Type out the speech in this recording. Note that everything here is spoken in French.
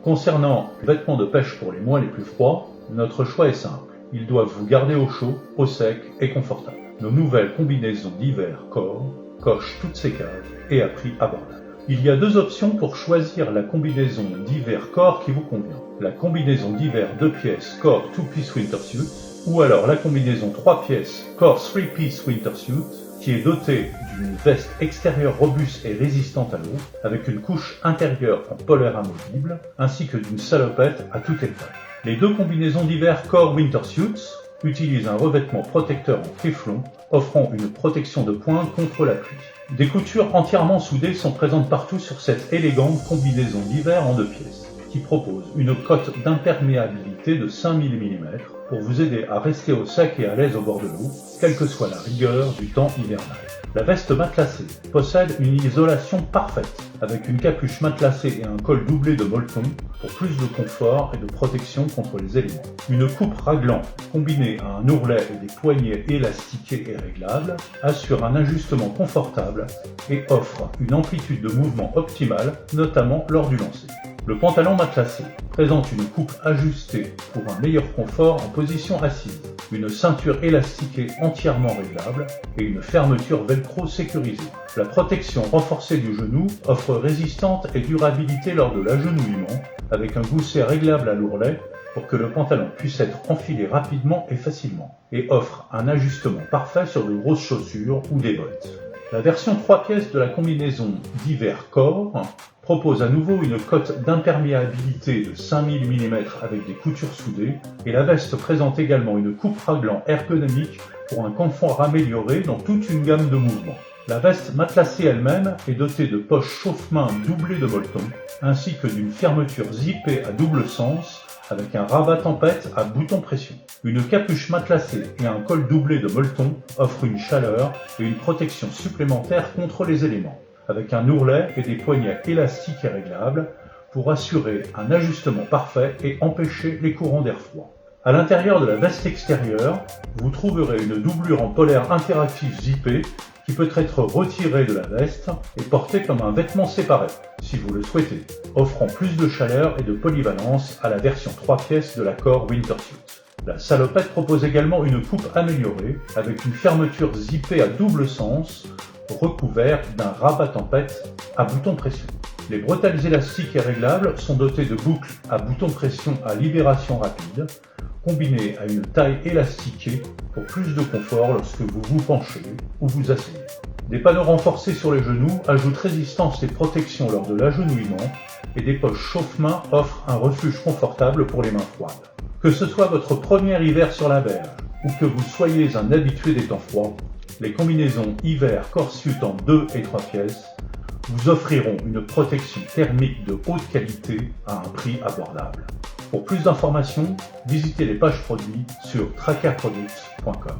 Concernant les vêtements de pêche pour les mois les plus froids, notre choix est simple. Ils doivent vous garder au chaud, au sec et confortable. Nos nouvelles combinaisons d'hiver Core cochent toutes ces cases et à prix abordable. Il y a deux options pour choisir la combinaison d'hiver Core qui vous convient. La combinaison d'hiver 2 pièces Core 2-piece Winter Suit ou alors la combinaison 3 pièces Core 3-piece Winter Suit qui est dotée d'une veste extérieure robuste et résistante à l'eau avec une couche intérieure en polaire amovible ainsi que d'une salopette à toute étape. Les deux combinaisons d'hiver Core Winter Suits utilisent un revêtement protecteur en téflon offrant une protection de pointe contre la pluie. Des coutures entièrement soudées sont présentes partout sur cette élégante combinaison d'hiver en 2 pièces, qui propose une cote d'imperméabilité de 5000 mm pour vous aider à rester au sec et à l'aise au bord de l'eau, quelle que soit la rigueur du temps hivernal. La veste matelassée possède une isolation parfaite, avec une capuche matelassée et un col doublé de molleton pour plus de confort et de protection contre les éléments. Une coupe raglan combinée à un ourlet et des poignets élastiqués et réglables assure un ajustement confortable et offre une amplitude de mouvement optimale, notamment lors du lancer. Le pantalon matelassé présente une coupe ajustée pour un meilleur confort en position assise, une ceinture élastiquée entièrement réglable et une fermeture velcro sécurisée. La protection renforcée du genou offre résistance et durabilité lors de l'agenouillement avec un gousset réglable à l'ourlet pour que le pantalon puisse être enfilé rapidement et facilement et offre un ajustement parfait sur de grosses chaussures ou des bottes. La version 3 pièces de la combinaison d'hiver Core propose à nouveau une cote d'imperméabilité de 5000 mm avec des coutures soudées et la veste présente également une coupe raglan ergonomique pour un confort amélioré dans toute une gamme de mouvements. La veste matelassée elle-même est dotée de poches chauffe-main doublées de molleton ainsi que d'une fermeture zippée à double sens avec un rabat tempête à bouton pression. Une capuche matelassée et un col doublé de molleton offrent une chaleur et une protection supplémentaire contre les éléments, avec un ourlet et des poignets élastiques et réglables pour assurer un ajustement parfait et empêcher les courants d'air froid. À l'intérieur de la veste extérieure, vous trouverez une doublure en polaire interactive zippée qui peut être retirée de la veste et portée comme un vêtement séparé, si vous le souhaitez, offrant plus de chaleur et de polyvalence à la version 3 pièces de la Core Winter Suit. La salopette propose également une coupe améliorée avec une fermeture zippée à double sens recouverte d'un rabat tempête à bouton pression. Les bretelles élastiques et réglables sont dotées de boucles à bouton pression à libération rapide, combinées à une taille élastiquée pour plus de confort lorsque vous vous penchez ou vous asseyez. Des panneaux renforcés sur les genoux ajoutent résistance et protection lors de l'agenouillement et des poches chauffe-main offrent un refuge confortable pour les mains froides. Que ce soit votre premier hiver sur la berge ou que vous soyez un habitué des temps froids, les combinaisons hiver Core Suit en 2 et 3 pièces vous offriront une protection thermique de haute qualité à un prix abordable. Pour plus d'informations, visitez les pages produits sur trackerproducts.com.